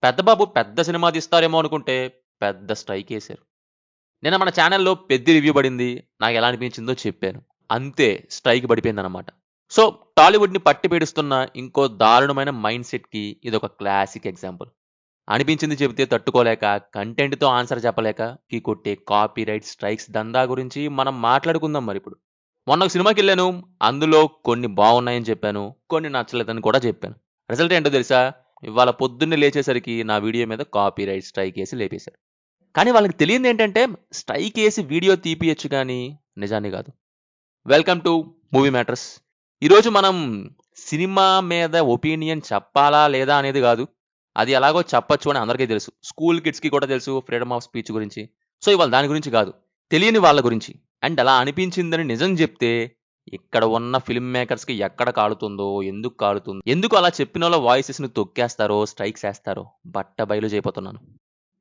పెద్ద బాబు పెద్ద సినిమా తీస్తారేమో అనుకుంటే పెద్ద స్ట్రైకేశారు. నిన్న మన ఛానెల్‌లో 'పెద్ది' రివ్యూ పడింది. నాకెలా అనిపించిందో చెప్పాను. అంతే స్ట్రైక్ పడిపోయిందనమాట. సో, టాలీవుడ్‌ని పట్టి పీడిస్తున్న ఇంకో దారుణమైన మైండ్ సెట్‌కి ఇదొక క్లాసిక్ ఎగ్జాంపుల్. అనిపించింది చెబితే తట్టుకోలేక, కంటెంట్‌తో ఆన్సర్ చెప్పలేక కొట్టే కాపీరైట్ స్ట్రైక్స్ దందా గురించి మనం మాట్లాడుకుందాం మరిప్పుడు. మొన్న ఒక సినిమాకెళ్ళాను. అందులో కొన్ని బావున్నాయని చెప్పాను. కొన్ని నచ్చలేదని కూడా చెప్పాను. రిజల్ట్ ఏంటో తెలుసా? ఇవాళ పొద్దున్నే లేచేసరికి నా వీడియో మీద కాపీరైట్ స్ట్రైకేసి లేపేశారు. కానీ వాళ్ళకి తెలియనిదేంటంటే స్ట్రైకేసి వీడియో తీపియొచ్చు గానీ నిజాన్ని గాదు. Welcome to movie matters. ఈరోజు మనం సినిమా మీద ఒపీనియన్ చెప్పాలా లేదా అనేది గాదు. అది ఎలాగో చెప్పొచ్చు అని అందరికీ తెలుసు. స్కూల్ కిడ్స్‌కి కూడా తెలుసు ఫ్రీడమ్ ఆఫ్ స్పీచ్ గురించి. సో, ఇవాళ దాని గురించి గాదు. తెలియని వాళ్ళ గురించి. అండ్ అలా అనిపించిందని నిజం జెప్తే ఇక్కడ ఉన్న ఫిల్మ్ మేకర్స్‌కి ఎక్కడ కాలుతుందో, ఎందుకు కాలుతుందో, ఎందుకు అలా చెప్పినోళ్ళ వాయిసెస్‌ని తొక్కేస్తారో, స్ట్రైక్స్ ఏస్తారో బట్టబయలు చేయబోతున్నాను.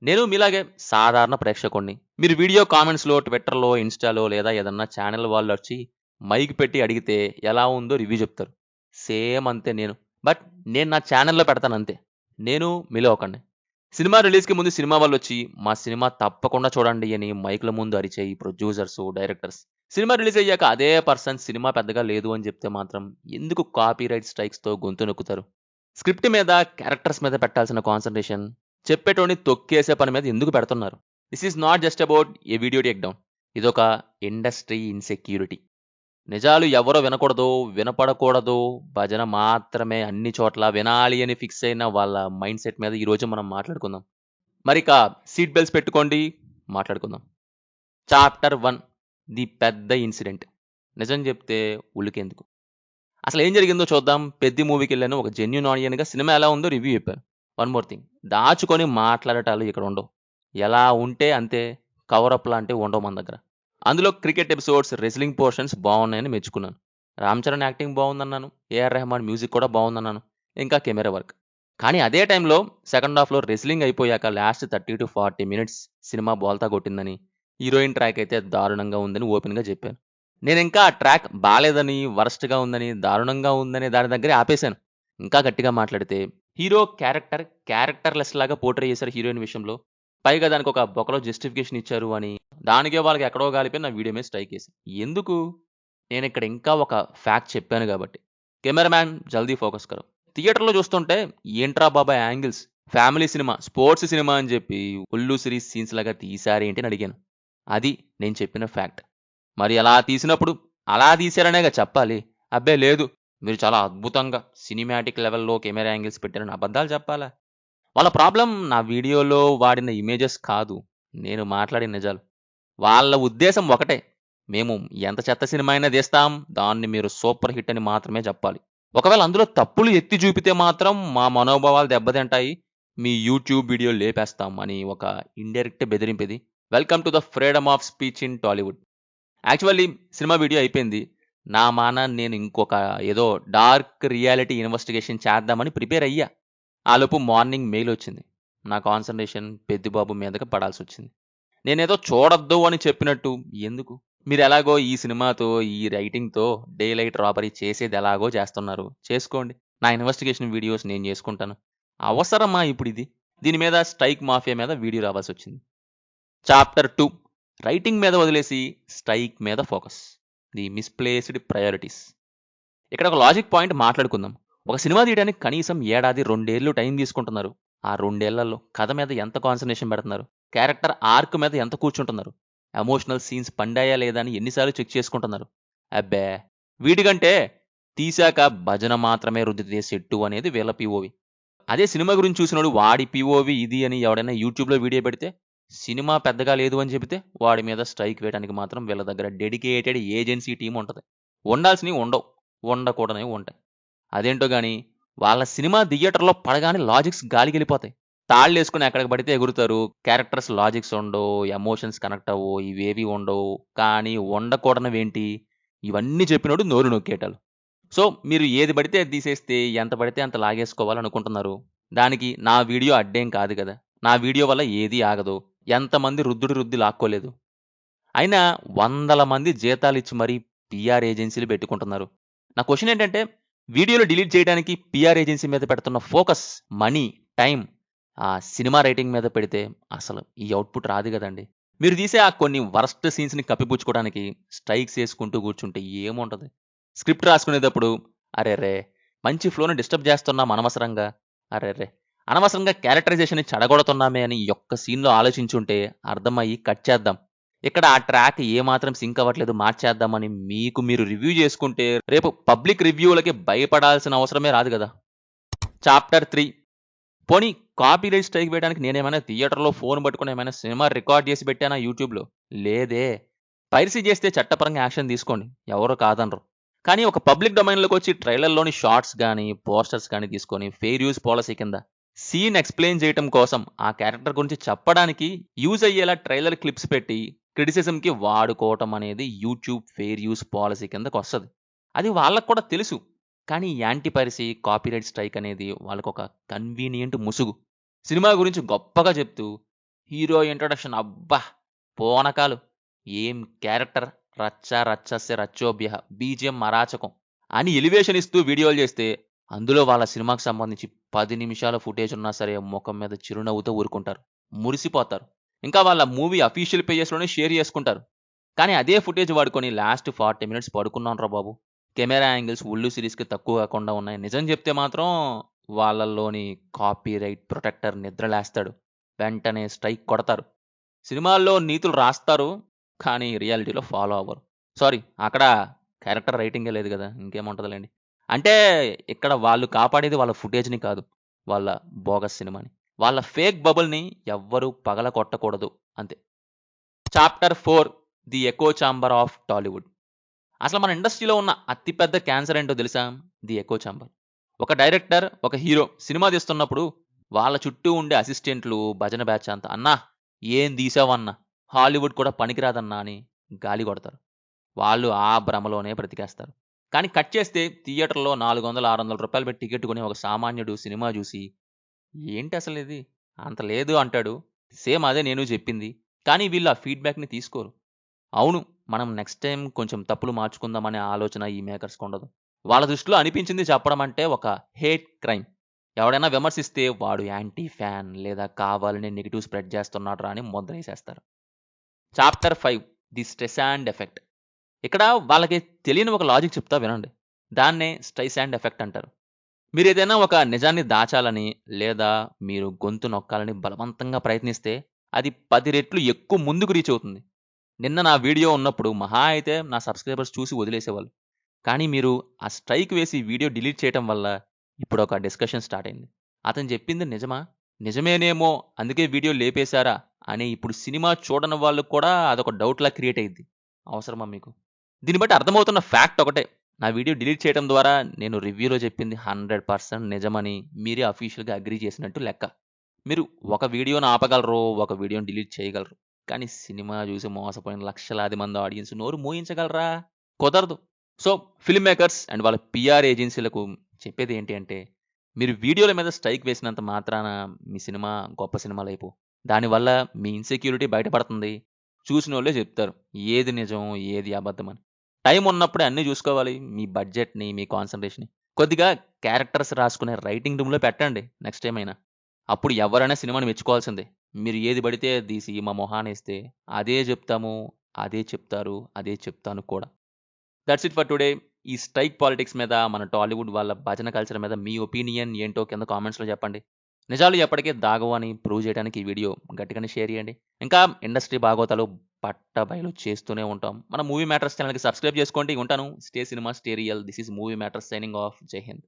నేను మీలాగే సాధారణ ప్రేక్షకుడిని. మీరు వీడియో కామెంట్స్‌లో, ట్విట్టర్‌లో, ఇన్‌స్టాలో లేదా ఏదన్నా ఛానెల్ వాళ్ళొచ్చి మైక్ పెట్టి అడిగితే ఎలా ఉందో రివ్యూ చెప్తారు. సేమ్ అంతే నేను. బట్ నేను నా ఛానెల్‌లో పెడతానంతే. నేను మీలో ఒకడిని. సినిమా రిలీజ్‌కి ముందు సినిమా వాళ్ళొచ్చి మా సినిమా తప్పకుండా చూడండి అని మైక్‌ల ముందు అరిచే ఈ ప్రొడ్యూసర్సు, డైరెక్టర్స్ సినిమా రిలీజ్ అయ్యాక అదే పర్సన్ సినిమా పెద్దగా లేదు అని చెప్తే మాత్రం ఎందుకు కాపీరైట్ స్ట్రైక్స్‌తో గొంతు నొక్కుతారు? స్క్రిప్ట్ మీద, క్యారెక్టర్స్ మీద పెట్టాల్సిన కాన్సంట్రేషన్ చెప్పేటోడిని తొక్కేసే పని మీద ఎందుకు పెడుతున్నారు? This is not just about a video take down. ఇదొక ఇండస్ట్రీ ఇన్‌సెక్యూరిటీ. నిజాలు ఎవరో వినకూడదు, వినపడకూడదు, భజన మాత్రమే అన్ని చోట్ల వినాలి అని ఫిక్స్ అయిన వాళ్ళ మైండ్ సెట్ మీద ఈరోజు మనం మాట్లాడుకుందాం. మరిక సీట్ బెల్ట్స్ పెట్టుకోండి, మాట్లాడుకుందాం. చాప్టర్ 1 ది పెద్ద ఇన్సిడెంట్. నిజం చెప్తే ఉలికెందుకు? అసలు ఏం జరిగిందో చూద్దాం. 'పెద్ది' మూవీకెళ్ళాను. ఒక జెన్యూన్ ఆడియన్‌గా సినిమా ఎలా ఉందో రివ్యూ చెప్పాను. One more thing. దాచుకొని మాట్లాడటాలు ఇక్కడ ఉండవు. ఎలా ఉంటే అంతే. కవర్ అప్ లాంటివి ఉండవు మన దగ్గర. అందులో క్రికెట్ ఎపిసోడ్స్, రెజ్లింగ్ పోర్షన్స్ బావున్నాయని మెచ్చుకున్నాను. 'రామ్ చరణ్' యాక్టింగ్ బావుందన్నాను. 'ఏఆర్ రెహమాన్' మ్యూజిక్ కూడా బావుందన్నాను. ఇంకా కెమెరా వర్క్. కానీ అదే టైంలో సెకండ్ హాఫ్‌లో రెజ్లింగ్ అయిపోయాక లాస్ట్ 30-40 మినిట్స్ సినిమా బోల్తా కొట్టిందని, హీరోయిన్ ట్రాక్ అయితే దారుణంగా ఉందని ఓపెన్‌గా చెప్పాను. నేనింకా ఆ ట్రాక్ బాలేదని, వరస్ట్‌గా ఉందని, దారుణంగా ఉందనే దాని దగ్గరే ఆపేశాను. ఇంకా గట్టిగా మాట్లాడితే హీరో క్యారెక్టర్‌లెస్ లాగా పోర్ట్రే చేశారు హీరోయిన్ విషయంలో. పైగా దానికొక బొకలో జస్టిఫికేషన్ ఇచ్చారు అని, దానికే వాళ్ళకి ఎక్కడో గాలిపోయి నా వీడియో మీద స్ట్రైకేశారు. ఎందుకు? నేనిక్కడ ఇంకా ఒక ఫ్యాక్ట్ చెప్పాను గాబట్టి. కెమెరామాన్ జల్దీ ఫోకస్ కరో. థియేటర్‌లో చూస్తుంటే ఏంట్రా బాబు angles, family cinema, sports cinema అని చెప్పి ఒళ్ళు సిరీస్ సీన్స్ లాగా తీశారేంటి అని అడిగాను. అది నేను చెప్పిన ఫ్యాక్ట్. మరి అలా తీసినప్పుడు అలా తీశారనేగా చెప్పాలి. అబ్బే లేదు, మీరు చాలా అద్భుతంగా సినిమాటిక్ లెవెల్‌లో కెమెరా యాంగిల్స్ పెట్టారని అబద్ధాలు చెప్పాలా? వాళ్ళ ప్రాబ్లమ్ నా వీడియోలో వాడిన ఇమేజెస్ కాదు. నేను మాట్లాడిన నిజాలు. వాళ్ళ ఉద్దేశం ఒకటే. మేము ఎంత చెత్త సినిమా అయినా తీస్తాం. దాన్ని మీరు సూపర్ హిట్ అని మాత్రమే చెప్పాలి. ఒకవేళ అందులో తప్పులు ఎత్తి చూపితే మాత్రం మా మనోభావాలు దెబ్బతింటాయి. మీ యూట్యూబ్ వీడియో లేపేస్తాం అని ఒక ఇండైరెక్ట్ బెదిరింపిది. Welcome to the freedom of speech in Tollywood. Actually cinema video అయిపోయింది. నా మానాన నేను ఇంకొక ఏదో డార్క్ రియాలిటీ ఇన్వెస్టిగేషన్ చేద్దామని ప్రిపేర్ అయ్యా. ఆలోపు మార్నింగ్ మెయిల్ వచ్చింది. నా కాన్సంట్రేషన్ పెద్దిబాబు మీదకి పడాల్సొచ్చింది. నేనేదో చూడొద్దు అని చెప్పినట్టు ఎందుకు? మీరెలాగో ఈ సినిమాతో, ఈ రైటింగ్‌తో డే లైట్ రాబరీ చేసేదెలాగో చేస్తున్నారు. చేసుకోండి. నా ఇన్వెస్టిగేషన్ వీడియోస్ నేను చేసుకుంటాను. అవసరమా ఇప్పుడిది? దీని మీద స్ట్రైక్ మాఫియా మీద వీడియో రావాల్సొచ్చింది. చాప్టర్ 2 రైటింగ్ మీద వదిలేసి స్ట్రైక్ మీద ఫోకస్. The misplaced priorities. ఇక్కడ ఒక లాజిక్ పాయింట్ మాట్లాడుకుందాం. ఒక సినిమా తీయడానికి కనీసం ఏడాది, 2 ఏళ్ళు టైం తీసుకుంటున్నారు. ఆ 2 ఏళ్లలో కథ మీద ఎంత కాన్సంట్రేషన్ పెడుతున్నారు? క్యారెక్టర్ ఆర్క్ మీద ఎంత కూర్చుంటున్నారు? ఎమోషనల్ సీన్స్ పండాయా లేదా అని ఎన్ని సార్లు చెక్ చేసుకుంటున్నారు? అబ్బే! వీటికంటే తీశాక భజన మాత్రమే రుద్దితే సెట్టు అనేది వీళ్ళ పీఓవి. అదే సినిమా గురించి చూసినోడు వాడి పీఓవి ఇది అని ఎవడైనా యూట్యూబ్‌లో వీడియో పెడితే, సినిమా పెద్దగా లేదు అని చెబితే వాడి మీద స్ట్రైక్ వేయడానికి మాత్రం వీళ్ళ దగ్గర డెడికేటెడ్ ఏజెన్సీ టీమ్ ఉంటది. ఉండాల్సినవి ఉండవు. ఉండకూడనివి ఉంటాయి. అదేంటో గాని వాళ్ళ సినిమా థియేటర్‌లో పడగానే లాజిక్స్ గాలికెళ్ళిపోతాయి. తాళ్ళేసుకొని ఎక్కడికి పడితే ఎగురుతారు. క్యారెక్టర్స్ లాజిక్స్ ఉండవు. ఎమోషన్స్ కనెక్ట్ అవ్వవు. ఇవేవి ఉండవు. కానీ ఉండకూడనివేంటి? ఇవన్నీ చెప్పినోడు నోరు నొక్కేటాలు. సో, మీరు ఏది పడితే అది తీసేస్తే ఎంత పడితే అంత లాగేసుకోవాలనుకుంటున్నారు. దానికి నా వీడియో అడ్డేం కాదు గదా! నా వీడియో వల్ల ఏది ఆగదు. ఎంతమంది రుద్దుడు రుద్ది లాక్కోలేదు. అయినా వందల మంది జీతాలిచ్చి మరీ పీఆర్ ఏజెన్సీలు పెట్టుకుంటున్నారు. నా క్వెషన్ ఏంటంటే, వీడియోలు డిలీట్ చేయడానికి పీఆర్ ఏజెన్సీ మీద పెడుతున్న ఫోకస్, మనీ, టైం ఆ సినిమా రేటింగ్ మీద పెడితే అసలు ఈ అవుట్‌పుట్ రాదు గదండీ. మీరు తీసే ఆ కొన్ని వరస్ట్ సీన్స్‌ని కప్పిపుచ్చుకోవడానికి స్ట్రైక్స్ యేసుకుంటూ కూర్చుంటే ఏముంటది? స్క్రిప్ట్ రాసుకునేటప్పుడు అరెరే! మంచి ఫ్లోని డిస్టర్బ్ చేస్తున్నాం అనవసరంగా. అరెరే! అనవసరంగా క్యారెక్టరైజేషన్‌ని చెడగొడుతున్నామే అని ఈ ఒక్క సీన్‌లో ఆలోచించుంటే అర్థమయ్యి కట్ చేద్దాం. ఇక్కడ ఆ ట్రాక్ ఏమాత్రం సింక్ అవ్వట్లేదు మార్చేద్దామని మీకు మీరు రివ్యూ చేసుకుంటే రేపు పబ్లిక్ రివ్యూలకి భయపడాల్సిన అవసరమే రాదు గదా! చాప్టర్ 3 పోనీ కాపీరైట్ స్ట్రైక్ వేయడానికి నేనేమైనా థియేటర్‌లో ఫోన్ పట్టుకొని ఏమైనా సినిమా రికార్డ్ చేసి పెట్టానా యూట్యూబ్‌లో? లేదే. పైరసీ చేస్తే చట్టపరంగా యాక్షన్ తీసుకోండి. ఎవరు కాదనరు. కానీ ఒక పబ్లిక్ డొమైన్‌లోకొచ్చి ట్రైలర్‌లోని షార్ట్స్ గాని, పోస్టర్స్ గాని తీసుకొని ఫెయిర్ యూజ్ పాలిసీ కింద సీన్ ఎక్స్‌ప్లెయిన్ చేయటం కోసం ఆ క్యారెక్టర్ గురించి చెప్పడానికి యూజ్ అయ్యేలా ట్రైలర్ క్లిప్స్ పెట్టి క్రిటిసిజంకి వాడుకోవటం అనేది యూట్యూబ్ ఫెయిర్ యూజ్ పాలిసీ కిందకొస్తది. అది వాళ్ళకి కూడా తెలుసు. కానీ యాంటీ పైరసీ, కాపీరైట్ స్ట్రైక్ అనేది వాళ్ళకొక కన్వీనియంట్ ముసుగు. సినిమా గురించి గొప్పగా చెప్తూ హీరో ఇంట్రొడక్షన్ అబ్బా! పోనకాలు. ఏం క్యారెక్టర్ రచ్చ రచ్చస్య రచ్చోభ్యః బీజీఎం అరాచకం అని ఎలివేషన్ ఇస్తూ వీడియోలు చేస్తే అందులో వాళ్ళ సినిమాకి సంబంధించి 10 నిమిషాల ఫుటేజ్ ఉన్నా సరే మొఖం మీద చిరునవ్వుతో ఊరుకుంటారు. మురిసిపోతారు. ఇంకా వాళ్ళ మూవీ అఫీషియల్ పేజెస్‌లోనే షేర్ చేసుకుంటారు. కానీ అదే ఫుటేజ్ వాడుకొని లాస్ట్ 40 మినిట్స్ పడుకున్నానురా బాబు! కెమెరా యాంగిల్స్ 'ఉల్లు' సీరీస్‌కి తక్కువ కాకుండా ఉన్నాయి. నిజం చెప్తే మాత్రం వాళ్ళలోని కాపీరైట్ ప్రొటెక్టర్ నిద్రలేస్తాడు. వెంటనే స్ట్రైక్ కొడతారు. సినిమాల్లో నీతులు రాస్తారు. కానీ రియాలిటీలో ఫాలో అవ్వరు. సారీ అక్కడ క్యారెక్టర్ రైటింగే లేదు గదా! ఇంకేముంటదిలెండి. అంటే ఇక్కడ వాళ్ళు కాపాడేది వాళ్ళ ఫుటేజ్‌ని కాదు. వాళ్ళ బోగస్ సినిమాని. వాళ్ళ ఫేక్ బబుల్‌ని ఎవ్వరు పగలగొట్టకూడదు అంతే. Chapter 4 the echo chamber of Tollywood. అసలు మన ఇండస్ట్రీలో ఉన్న అతి పెద్ద క్యాన్సర్ ఏంటో తెలుసా? The echo chamber. ఒక డైరెక్టర్, ఒక హీరో సినిమా తీస్తున్నప్పుడు వాళ్ళ చుట్టూ ఉండే అసిస్టెంట్లు, భజన బ్యాచ్ అంతా "అన్నా ఏం తీసావన్నా? హాలీవుడ్ కూడా పనికిరాదన్నా" అని గాలి కొడతారు. వాళ్ళు ఆ భ్రమలోనే బ్రతికేస్తారు. కానీ కట్ చేస్తే థియేటర్‌లో 400, 600 రూపాయలు పెట్టి టికెట్ కొనే ఒక సామాన్యుడు సినిమా చూసి "ఏంటి అసలిది? అంత లేదు" అంటాడు. సేమ్ అదే నేను చెప్పింది. కానీ వీళ్ళు ఆ ఫీడ్‌బ్యాక్‌ని తీసుకోరు. అవును. మనం నెక్స్ట్ టైమ్ కొంచెం తప్పులు మార్చుకుందామనే ఆలోచన ఈ మేకర్స్‌కుండదు. వాళ్ళ దృష్టిలో అనిపించింది చెప్పడం అంటే ఒక హేట్ క్రైమ్. ఎవడైనా విమర్శిస్తే వాడు యాంటీ ఫ్యాన్ లేదా కావాలనే నెగెటివ్ స్ప్రెడ్ చేస్తున్నాడురా అని ముద్రేసేస్తారు. Chapter 5 the Streisand effect. ఇక్కడ వాళ్ళకి తెలియని ఒక లాజిక్ చెప్తా వినండి. దాన్నే స్ట్రైసాండ్ ఎఫెక్ట్ అంటారు. మీరేదైనా ఒక నిజాన్ని దాచాలని లేదా మీరు గొంతు నొక్కాలని బలవంతంగా ప్రయత్నిస్తే అది 10 రెట్లు ఎక్కువ ముందుకు రీచ్ అవుతుంది. నిన్న నా వీడియో ఉన్నప్పుడు మహా అయితే నా సబ్‌స్క్రైబర్స్ చూసి వదిలేసేవాళ్ళు. కానీ మీరు ఆ స్ట్రైక్ వేసి వీడియో డిలీట్ చేయటం వల్ల ఇప్పుడొక డిస్కషన్ స్టార్ట్ అయింది. అతను చెప్పింది నిజమా? నిజమేనేమో అందుకే వీడియో లేపేశారా? అని ఇప్పుడు సినిమా చూడని వాళ్ళకి కూడా అదొక డౌట్‌లా క్రియేట్ అయ్యిద్ది. అవసరమా మీకు? దీన్ని బట్టి అర్థమవుతున్న ఫ్యాక్ట్ ఒకటే. నా వీడియో డిలీట్ చేయడం ద్వారా నేను రివ్యూలో చెప్పింది 100% నిజమని మీరే అఫీషియల్‌గా అగ్రీ చేసినట్టు లెక్క. మీరు ఒక వీడియోని ఆపగలరు, ఒక వీడియోని డిలీట్ చేయగలరు. కానీ సినిమా చూసి మోసపోయిన లక్షలాది మంది ఆడియన్స్ నోరు మూయించగలరా? కుదరదు. సో, ఫిల్మ్ మేకర్స్ అండ్ వాళ్ళ పీఆర్ ఏజెన్సీలకు చెప్పేది ఏంటి అంటే, మీరు వీడియోల మీద స్ట్రైక్ వేసినంత మాత్రాన మీ సినిమా గొప్ప సినిమాలైపోవు. దానివల్ల మీ ఇన్‌సెక్యూరిటీ బయటపడుతుంది. చూసినోళ్ళే చెప్తారు. ఏది నిజం, ఏది అబద్ధమని. టైం ఉన్నప్పుడే అన్నీ చూసుకోవాలి. మీ బడ్జెట్‌ని, మీ కాన్సంట్రేషన్‌ని. కొద్దిగా క్యారెక్టర్స్ రాసుకునే రైటింగ్ రూమ్‌లో పెట్టండి నెక్స్ట్ టైమ్ అయినా. అప్పుడు ఎవరైనా సినిమాని మెచ్చుకోవాల్సిందే. మీరు ఏది పడితే అది తీసి మా మొహానేస్తే అదే జెప్తాము, అదే చెప్తారు, అదే చెప్తాను కూడా. That's it for today. ఈ స్ట్రైక్ పాలిటిక్స్ మీద, మన టాలీవుడ్ వాళ్ళ భజన కల్చర్ మీద మీ ఒపీనియన్ ఏంటో కింద కామెంట్స్‌లో చెప్పండి. నిజాలు ఎప్పటికీ దాగవు అని ప్రూవ్ చేయడానికి ఈ వీడియో గట్టిగానే షేర్ చేయండి. ఇంకా ఇండస్ట్రీ బాగోతాలు బట్టబయలు చేస్తూనే ఉంటాం. మన మూవీ మ్యాటర్స్ ఛానెల్‌కి సబ్స్క్రైబ్ చేసుకోండి. ఉంటాను. Stay cinema, stay real. This is movie matters signing off. జై హింద్.